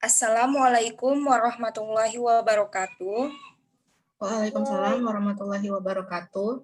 Assalamualaikum warahmatullahi wabarakatuh. Waalaikumsalam warahmatullahi wabarakatuh.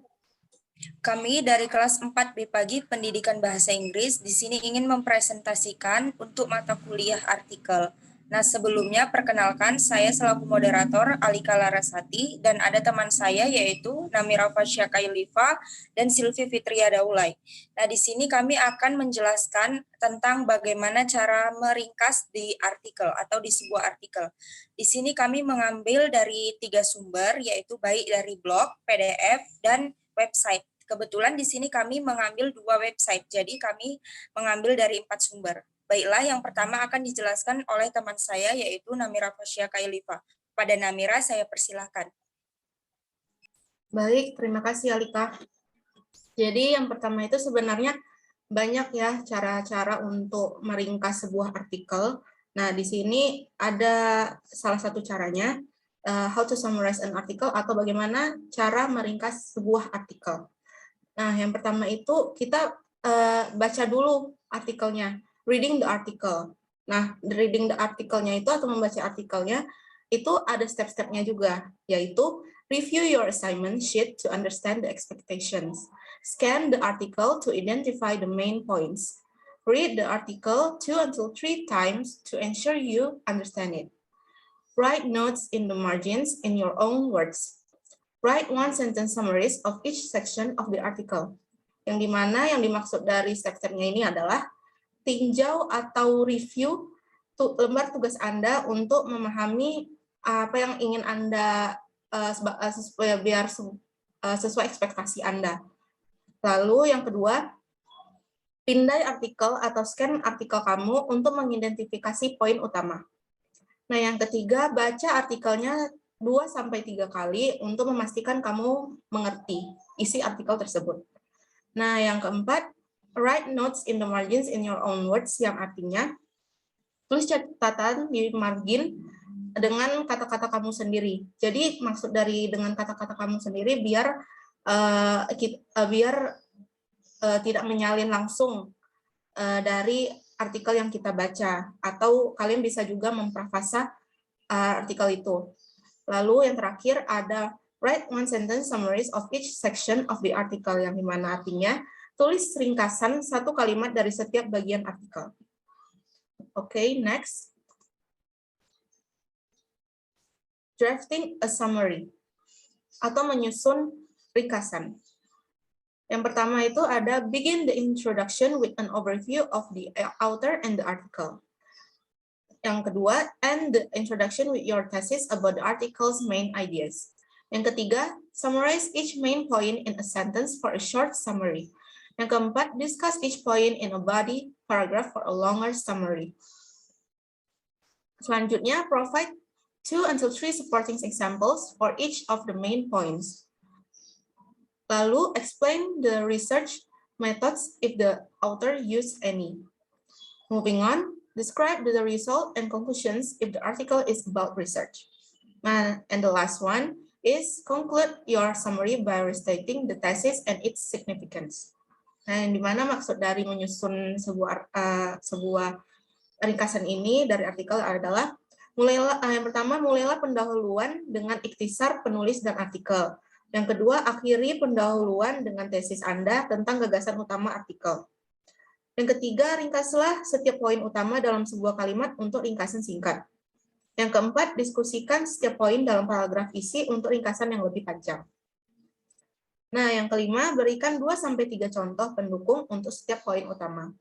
Kami dari kelas 4 BPAGI Pendidikan Bahasa Inggris di sini ingin mempresentasikan untuk mata kuliah artikel. Nah, sebelumnya perkenalkan saya selaku moderator Alika Larasati dan ada teman saya yaitu Namira Fasya Kailifa dan Silvi Fitria Daulay. Nah, di sini kami akan menjelaskan tentang bagaimana cara meringkas di artikel atau di sebuah artikel. Di sini kami mengambil dari 3 sumber yaitu baik dari blog, PDF, dan website. Kebetulan di sini kami mengambil 2 website, jadi kami mengambil dari 4 sumber. Baiklah, yang pertama akan dijelaskan oleh teman saya, yaitu Namira Fasya Kailifa. Pada Namira, saya persilahkan. Baik, terima kasih Alika. Jadi yang pertama itu sebenarnya banyak ya cara-cara untuk meringkas sebuah artikel. Nah, di sini ada salah satu caranya, how to summarize an article atau bagaimana cara meringkas sebuah artikel. Nah, yang pertama itu kita baca dulu artikelnya, reading the article. Nah, reading the artikelnya itu atau membaca artikelnya itu ada step-stepnya juga, yaitu review your assignment sheet to understand the expectations. Scan the article to identify the main points. Read the article 2 until 3 times to ensure you understand it. Write notes in the margins in your own words. Write one sentence summaries of each section of the article. Yang dimana yang dimaksud dari step-stepnya ini adalah tinjau atau review lembar tugas Anda untuk memahami apa yang ingin Anda biar sesuai ekspektasi Anda. Lalu yang kedua, pindai artikel atau scan artikel kamu untuk mengidentifikasi poin utama. Nah, yang ketiga, baca artikelnya 2-3 kali untuk memastikan kamu mengerti isi artikel tersebut. Nah, yang keempat, write notes in the margins in your own words, yang artinya tulis catatan di margin dengan kata-kata kamu sendiri. Jadi maksud dari dengan kata-kata kamu sendiri biar tidak menyalin langsung dari artikel yang kita baca, atau kalian bisa juga memprafasa artikel itu. Lalu yang terakhir ada write one sentence summaries of each section of the article, yang dimana artinya tulis ringkasan satu kalimat dari setiap bagian artikel. Oke, next. Drafting a summary atau menyusun ringkasan. Yang pertama itu ada begin the introduction with an overview of the author and the article. Yang kedua, end the introduction with your thesis about the article's main ideas. Yang ketiga, summarize each main point in a sentence for a short summary. Yang keempat, discuss each point in a body paragraph for a longer summary. Selanjutnya, provide 2-3 supporting examples for each of the main points. Lalu, explain the research methods if the author used any. Moving on, describe the result and conclusions if the article is about research. And the last one is conclude your summary by restating the thesis and its significance. Nah, yang dimana maksud dari menyusun sebuah ringkasan ini dari artikel adalah yang pertama, mulailah pendahuluan dengan ikhtisar penulis dan artikel. Yang kedua, akhiri pendahuluan dengan tesis Anda tentang gagasan utama artikel. Yang ketiga, ringkaslah setiap poin utama dalam sebuah kalimat untuk ringkasan singkat. Yang keempat, diskusikan setiap poin dalam paragraf isi untuk ringkasan yang lebih panjang. Nah, yang kelima, berikan 2-3 contoh pendukung untuk setiap poin utama.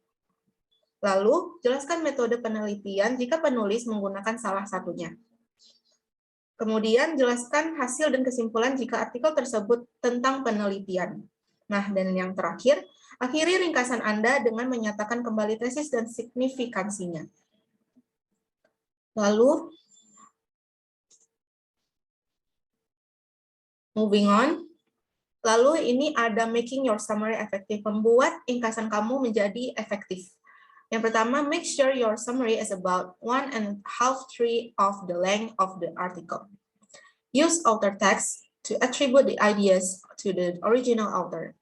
Lalu, jelaskan metode penelitian jika penulis menggunakan salah satunya. Kemudian, jelaskan hasil dan kesimpulan jika artikel tersebut tentang penelitian. Nah, dan yang terakhir, akhiri ringkasan Anda dengan menyatakan kembali tesis dan signifikansinya. Lalu, moving on. Lalu ini ada making your summary effective, membuat ringkasan kamu menjadi efektif. Yang pertama, make sure your summary is about 1.5-3 of the length of the article. Use author text to attribute the ideas to the original author.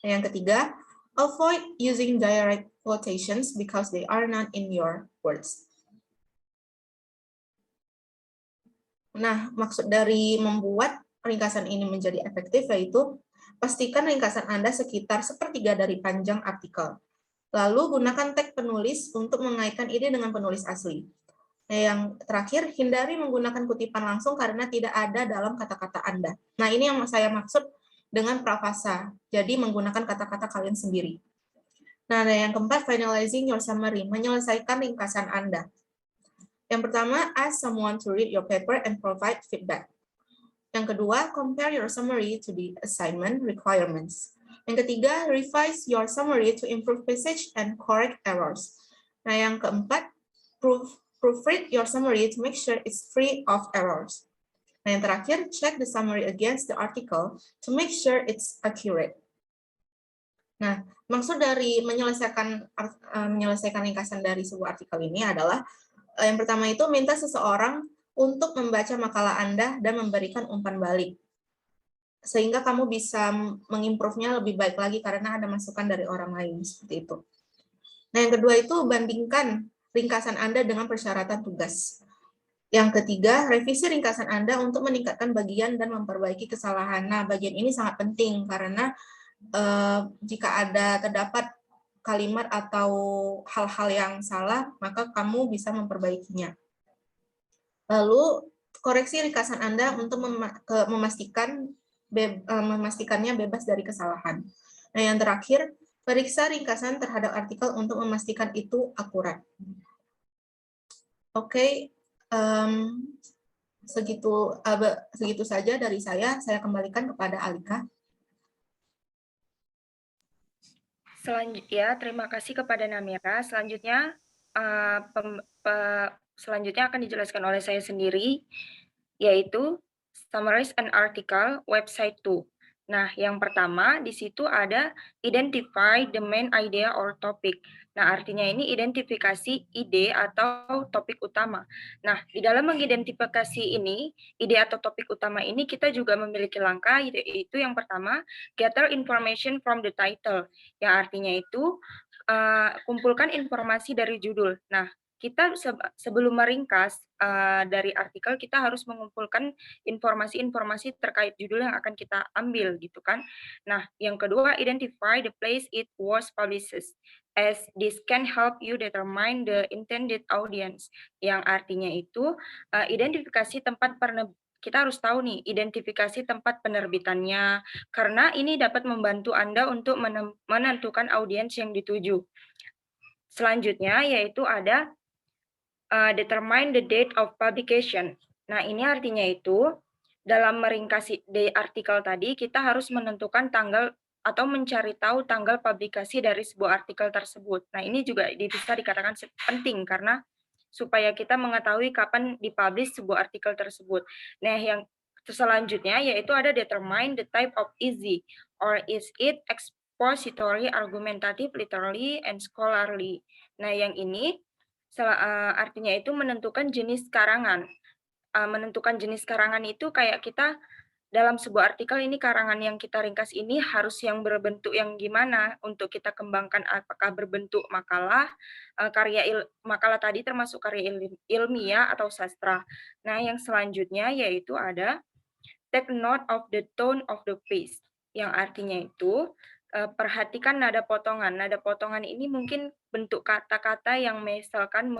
Yang ketiga, avoid using direct quotations because they are not in your words. Nah, maksud dari membuat ringkasan ini menjadi efektif yaitu pastikan ringkasan Anda sekitar sepertiga dari panjang artikel. Lalu gunakan tag penulis untuk mengaitkan ide dengan penulis asli. Nah, yang terakhir, hindari menggunakan kutipan langsung karena tidak ada dalam kata-kata Anda. Nah, ini yang saya maksud dengan prafasa. Jadi menggunakan kata-kata kalian sendiri. Nah, yang keempat, finalizing your summary, menyelesaikan ringkasan Anda. Yang pertama, ask someone to read your paper and provide feedback. Yang kedua, compare your summary to the assignment requirements. Yang ketiga, revise your summary to improve passage and correct errors. Nah, yang keempat, proofread your summary to make sure it's free of errors. Nah, yang terakhir, check the summary against the article to make sure it's accurate. Nah, maksud dari menyelesaikan ringkasan dari sebuah artikel ini adalah yang pertama itu minta seseorang untuk membaca makalah Anda dan memberikan umpan balik. Sehingga kamu bisa mengimprove-nya lebih baik lagi karena ada masukan dari orang lain, seperti itu. Nah, yang kedua itu bandingkan ringkasan Anda dengan persyaratan tugas. Yang ketiga, revisi ringkasan Anda untuk meningkatkan bagian dan memperbaiki kesalahan. Nah, bagian ini sangat penting karena jika terdapat kalimat atau hal-hal yang salah, maka kamu bisa memperbaikinya. Lalu, koreksi ringkasan Anda untuk memastikannya bebas dari kesalahan. Nah, yang terakhir, periksa ringkasan terhadap artikel untuk memastikan itu akurat. Oke, segitu saja dari saya. Saya kembalikan kepada Alika. Selanjutnya, terima kasih kepada Namira. Selanjutnya, selanjutnya akan dijelaskan oleh saya sendiri, yaitu Summarize an Article, Website 2. Nah, yang pertama, di situ ada Identify the main idea or topic. Nah, artinya ini identifikasi ide atau topik utama. Nah, di dalam mengidentifikasi ini, ide atau topik utama ini, kita juga memiliki langkah, yaitu yang pertama, gather information from the title, yang artinya itu kumpulkan informasi dari judul. Nah, kita sebelum meringkas dari artikel, kita harus mengumpulkan informasi-informasi terkait judul yang akan kita ambil, gitu kan. Nah, yang kedua, identify the place it was published, as this can help you determine the intended audience, yang artinya itu identifikasi tempat kita harus tahu nih, identifikasi tempat penerbitannya, karena ini dapat membantu Anda untuk menentukan audiens yang dituju. Selanjutnya, yaitu ada determine the date of publication. Nah, ini artinya itu, dalam meringkas di artikel tadi, kita harus menentukan tanggal atau mencari tahu tanggal publikasi dari sebuah artikel tersebut. Nah, ini juga bisa dikatakan penting karena supaya kita mengetahui kapan dipublish sebuah artikel tersebut. Nah, yang selanjutnya yaitu ada determine the type of essay, or is it expository, argumentative, literary, and scholarly. Nah, yang ini artinya itu menentukan jenis karangan. Menentukan jenis karangan itu kayak kita dalam sebuah artikel ini karangan yang kita ringkas ini harus yang berbentuk yang gimana untuk kita kembangkan, apakah berbentuk makalah, makalah tadi termasuk karya ilmiah atau sastra. Nah, yang selanjutnya yaitu ada take note of the tone of the piece, yang artinya itu perhatikan nada potongan. Nada potongan ini mungkin bentuk kata-kata yang misalkan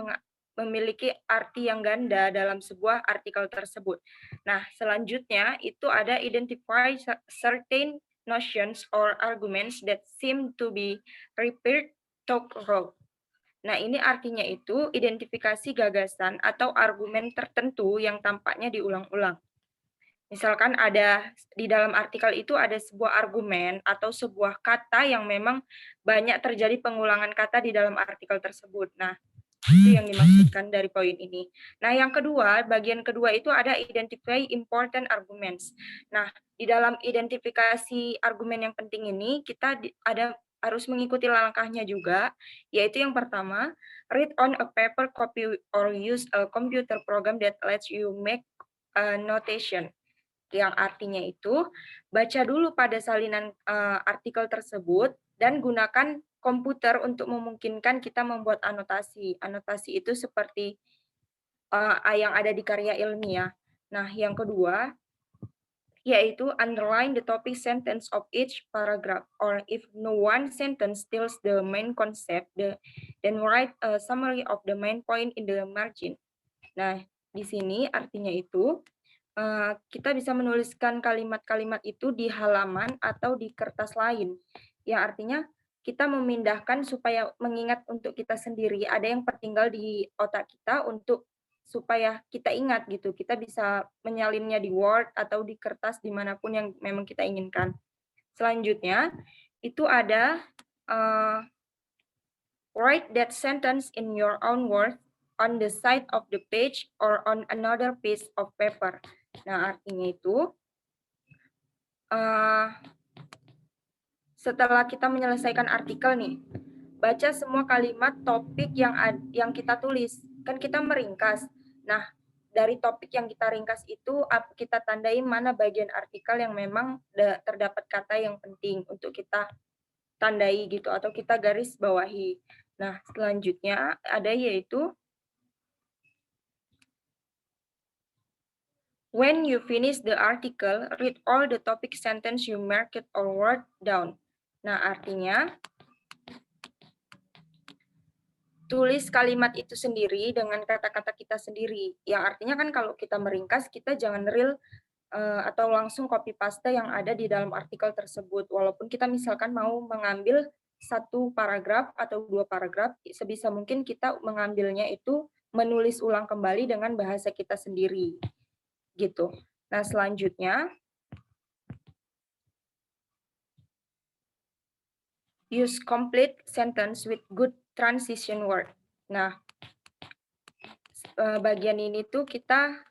memiliki arti yang ganda dalam sebuah artikel tersebut. Nah, selanjutnya itu ada identify certain notions or arguments that seem to be repeated throughout. Nah, ini artinya itu identifikasi gagasan atau argumen tertentu yang tampaknya diulang-ulang. Misalkan ada di dalam artikel itu ada sebuah argumen atau sebuah kata yang memang banyak terjadi pengulangan kata di dalam artikel tersebut. Nah, itu yang dimaksudkan dari poin ini. Nah, yang kedua, bagian kedua itu ada identify important arguments. Nah, di dalam identifikasi argumen yang penting ini, kita harus mengikuti langkahnya juga, yaitu yang pertama, read on a paper copy or use a computer program that lets you make a notation. Yang artinya itu, baca dulu pada salinan artikel tersebut dan gunakan komputer untuk memungkinkan kita membuat anotasi. Anotasi itu seperti yang ada di karya ilmiah. Nah, yang kedua, yaitu underline the topic sentence of each paragraph, or if no one sentence tells the main concept, then write a summary of the main point in the margin. Nah, di sini artinya itu kita bisa menuliskan kalimat-kalimat itu di halaman atau di kertas lain. Yang artinya kita memindahkan supaya mengingat untuk kita sendiri, ada yang tertinggal di otak kita untuk supaya kita ingat gitu. Kita bisa menyalinnya di Word atau di kertas dimanapun yang memang kita inginkan. Selanjutnya, itu ada write that sentence in your own words on the side of the page or on another piece of paper. Nah, artinya itu setelah kita menyelesaikan artikel nih, baca semua kalimat topik yang kita tulis. Kan kita meringkas. Nah, dari topik yang kita ringkas itu kita tandai mana bagian artikel yang memang terdapat kata yang penting untuk kita tandai gitu atau kita garis bawahi. Nah, selanjutnya ada yaitu when you finish the article, read all the topic sentence you marked or wrote down. Nah, artinya tulis kalimat itu sendiri dengan kata-kata kita sendiri. Yang artinya kan kalau kita meringkas, kita jangan real atau langsung copy paste yang ada di dalam artikel tersebut. Walaupun kita misalkan mau mengambil satu paragraf atau dua paragraf, sebisa mungkin kita mengambilnya itu menulis ulang kembali dengan bahasa kita sendiri. Gitu. Nah, selanjutnya use complete sentence with good transition word. Nah, bagian ini tuh kita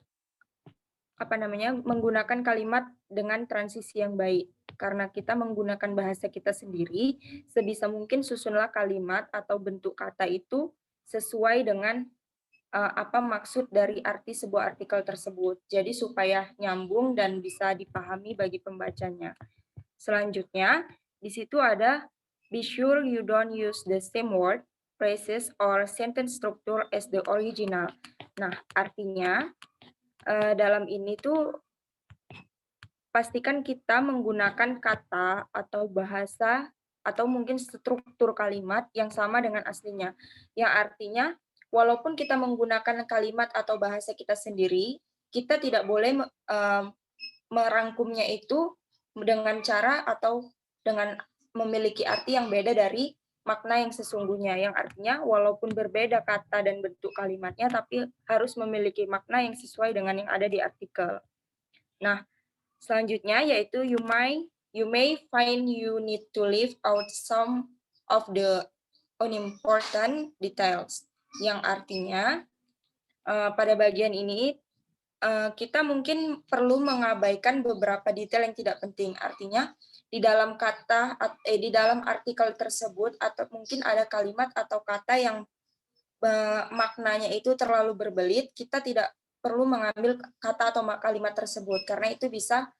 menggunakan kalimat dengan transisi yang baik. Karena kita menggunakan bahasa kita sendiri, sebisa mungkin susunlah kalimat atau bentuk kata itu sesuai dengan apa maksud dari arti sebuah artikel tersebut. Jadi supaya nyambung dan bisa dipahami bagi pembacanya. Selanjutnya, di situ ada be sure you don't use the same word, phrases, or sentence structure as the original. Nah, artinya dalam ini tuh pastikan kita menggunakan kata atau bahasa atau mungkin struktur kalimat yang sama dengan aslinya. Yang artinya, walaupun kita menggunakan kalimat atau bahasa kita sendiri, kita tidak boleh merangkumnya itu dengan cara atau dengan memiliki arti yang beda dari makna yang sesungguhnya, yang artinya walaupun berbeda kata dan bentuk kalimatnya, tapi harus memiliki makna yang sesuai dengan yang ada di artikel. Nah, selanjutnya yaitu you may find you need to leave out some of the unimportant details, yang artinya pada bagian ini kita mungkin perlu mengabaikan beberapa detail yang tidak penting. Artinya di dalam di dalam artikel tersebut atau mungkin ada kalimat atau kata yang maknanya itu terlalu berbelit, kita tidak perlu mengambil kata atau kalimat tersebut karena itu bisa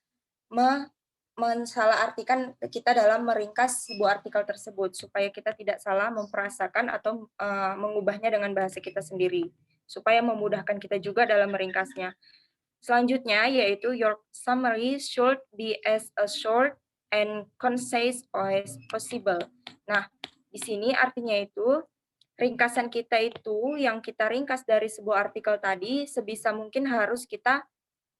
mensalahartikan kita dalam meringkas sebuah artikel tersebut supaya kita tidak salah memperasakan atau mengubahnya dengan bahasa kita sendiri supaya memudahkan kita juga dalam meringkasnya. Selanjutnya yaitu your summary should be as short and concise as possible. Nah, di sini artinya itu ringkasan kita itu yang kita ringkas dari sebuah artikel tadi sebisa mungkin harus kita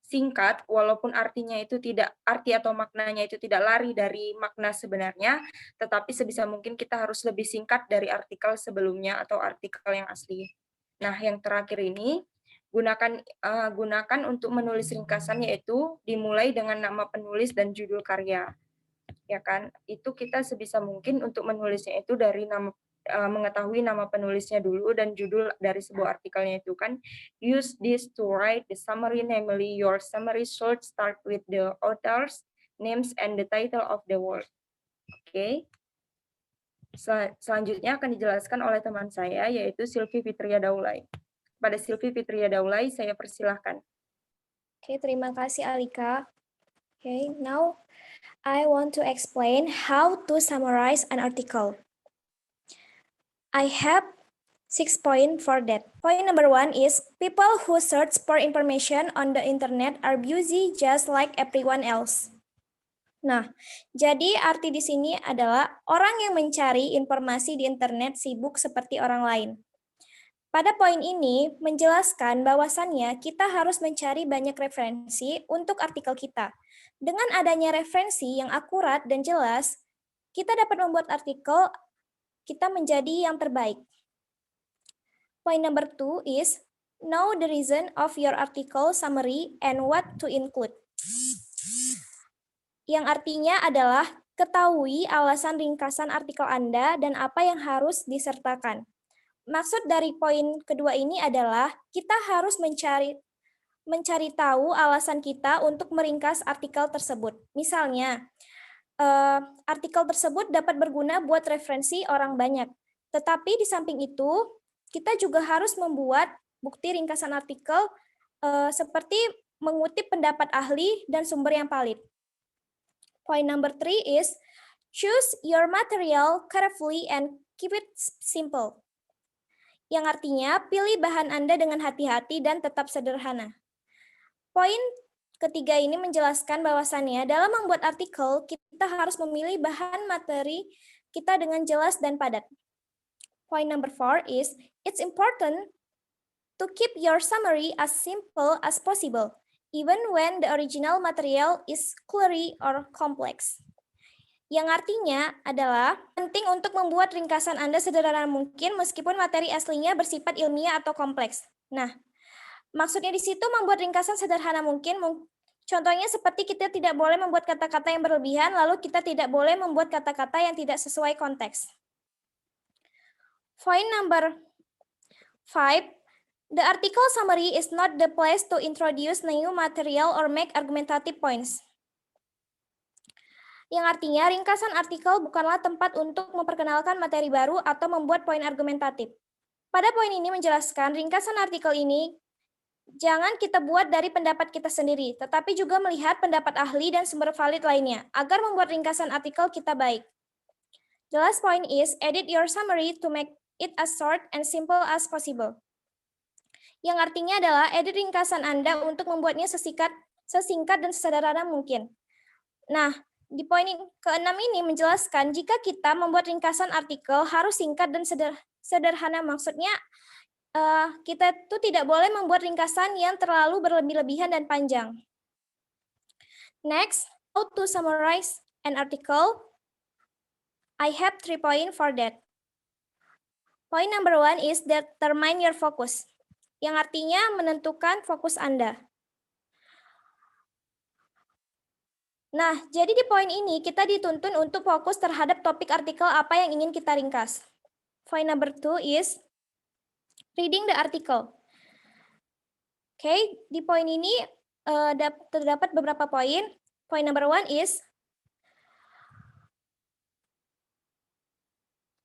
singkat walaupun artinya itu tidak arti atau maknanya itu tidak lari dari makna sebenarnya, tetapi sebisa mungkin kita harus lebih singkat dari artikel sebelumnya atau artikel yang asli. Nah, yang terakhir ini gunakan untuk menulis ringkasan yaitu dimulai dengan nama penulis dan judul karya. Ya kan? Itu kita sebisa mungkin untuk menulisnya itu dari mengetahui nama penulisnya dulu dan judul dari sebuah artikelnya itu kan. Use this to write the summary, namely your summary should start with the authors, names, and the title of the work. Oke. Selanjutnya akan dijelaskan oleh teman saya yaitu Sylvie Fitria Daulay. Pada Sylvie Fitria Daulay, saya persilahkan. Oke, terima kasih Alika. Okay, now I want to explain how to summarize an article. I have 6 point for that. Point number 1 is people who search for information on the internet are busy just like everyone else. Nah, jadi arti di sini adalah orang yang mencari informasi di internet sibuk seperti orang lain. Pada poin ini menjelaskan bahwasannya kita harus mencari banyak referensi untuk artikel kita. Dengan adanya referensi yang akurat dan jelas, kita dapat membuat artikel kita menjadi yang terbaik. Point number 2 is know the reason of your article summary and what to include. Yang artinya adalah ketahui alasan ringkasan artikel Anda dan apa yang harus disertakan. Maksud dari poin kedua ini adalah kita harus mencari tahu alasan kita untuk meringkas artikel tersebut. Misalnya, artikel tersebut dapat berguna buat referensi orang banyak. Tetapi di samping itu, kita juga harus membuat bukti ringkasan artikel seperti mengutip pendapat ahli dan sumber yang valid. Point number 3 is choose your material carefully and keep it simple. Yang artinya pilih bahan Anda dengan hati-hati dan tetap sederhana. Poin ketiga ini menjelaskan bahwasannya dalam membuat artikel kita harus memilih bahan materi kita dengan jelas dan padat. Point number 4 is it's important to keep your summary as simple as possible, even when the original material is cluttery or complex. Yang artinya adalah penting untuk membuat ringkasan Anda sederhana mungkin meskipun materi aslinya bersifat ilmiah atau kompleks. Nah, maksudnya di situ membuat ringkasan sederhana mungkin, contohnya seperti kita tidak boleh membuat kata-kata yang berlebihan, lalu kita tidak boleh membuat kata-kata yang tidak sesuai konteks. Point number 5, the article summary is not the place to introduce new material or make argumentative points. Yang artinya ringkasan artikel bukanlah tempat untuk memperkenalkan materi baru atau membuat poin argumentatif. Pada poin ini menjelaskan ringkasan artikel ini jangan kita buat dari pendapat kita sendiri, tetapi juga melihat pendapat ahli dan sumber valid lainnya, agar membuat ringkasan artikel kita baik. The last point is edit your summary to make it as short and simple as possible. Yang artinya adalah edit ringkasan Anda untuk membuatnya sesingkat dan sesederhana mungkin. Nah, di poin ke-6 ini menjelaskan jika kita membuat ringkasan artikel harus singkat dan sederhana. Maksudnya kita itu tidak boleh membuat ringkasan yang terlalu berlebih-lebihan dan panjang. Next, how to summarize an article. I have 3 points for that. Point number 1 is determine your focus, yang artinya menentukan fokus Anda. Nah, jadi di poin ini kita dituntun untuk fokus terhadap topik artikel apa yang ingin kita ringkas. Point number 2 is reading the article. Oke, di poin ini terdapat beberapa poin. Point number 1 is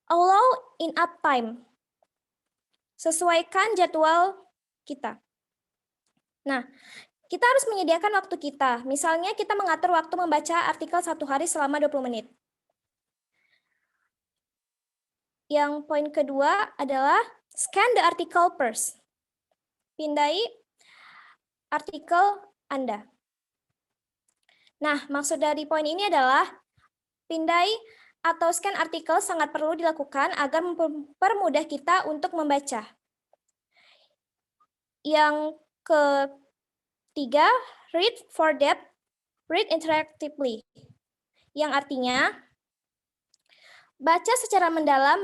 allow enough time. Sesuaikan jadwal kita. Nah, kita harus menyediakan waktu kita. Misalnya kita mengatur waktu membaca artikel 1 hari selama 20 menit. Yang poin kedua adalah scan the article first. Pindai artikel Anda. Nah, maksud dari poin ini adalah pindai atau scan artikel sangat perlu dilakukan agar mempermudah kita untuk membaca. Yang ketiga, read for depth, read interactively. Yang artinya, baca secara mendalam,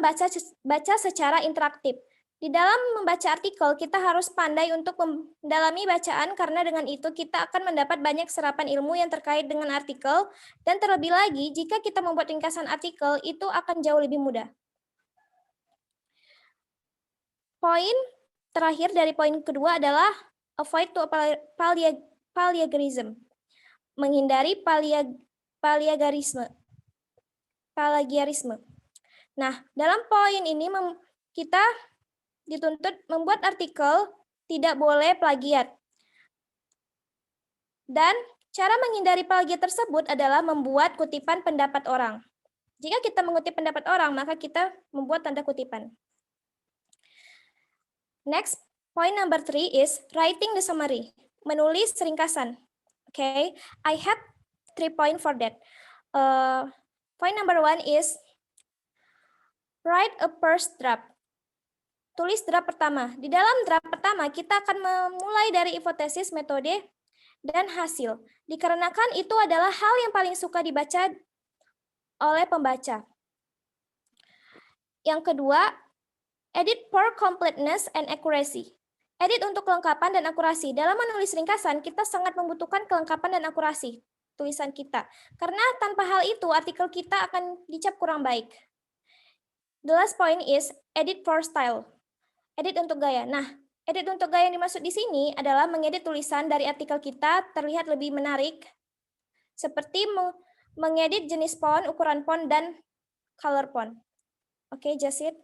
baca secara interaktif. Di dalam membaca artikel, kita harus pandai untuk mendalami bacaan karena dengan itu kita akan mendapat banyak serapan ilmu yang terkait dengan artikel dan terlebih lagi jika kita membuat ringkasan artikel itu akan jauh lebih mudah. Poin terakhir dari poin kedua adalah avoid to plagiarism. Menghindari plagiarisme. Nah, dalam poin ini kita dituntut membuat artikel tidak boleh plagiat. Dan cara menghindari plagiat tersebut adalah membuat kutipan pendapat orang. Jika kita mengutip pendapat orang, maka kita membuat tanda kutipan. Next, point number 3 is writing the summary. Menulis ringkasan. Okay, I have 3 points for that. Point number 1 is write a first draft. Tulis draft pertama. Di dalam draft pertama, kita akan memulai dari hipotesis, metode, dan hasil. Dikarenakan itu adalah hal yang paling suka dibaca oleh pembaca. Yang kedua, edit for completeness and accuracy. Edit untuk kelengkapan dan akurasi. Dalam menulis ringkasan, kita sangat membutuhkan kelengkapan dan akurasi tulisan kita. Karena tanpa hal itu, artikel kita akan dicap kurang baik. The last point is edit for style. Edit untuk gaya. Nah, edit untuk gaya yang dimaksud di sini adalah mengedit tulisan dari artikel kita terlihat lebih menarik, seperti mengedit jenis font, ukuran font, dan color font. Oke, Jasid.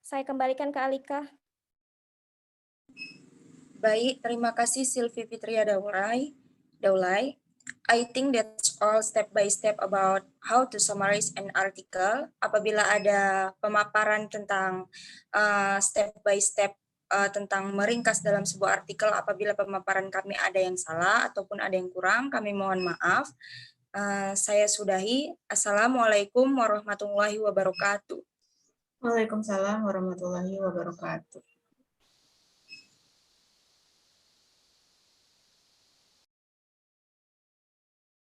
Saya kembalikan ke Alika. Baik, terima kasih Sylvie Fitria Daulay. I think that's all step by step about how to summarize an article. Apabila ada pemaparan tentang step by step tentang meringkas dalam sebuah artikel, apabila pemaparan kami ada yang salah ataupun ada yang kurang, kami mohon maaf. Saya sudahi. Assalamualaikum warahmatullahi wabarakatuh. Waalaikumsalam warahmatullahi wabarakatuh.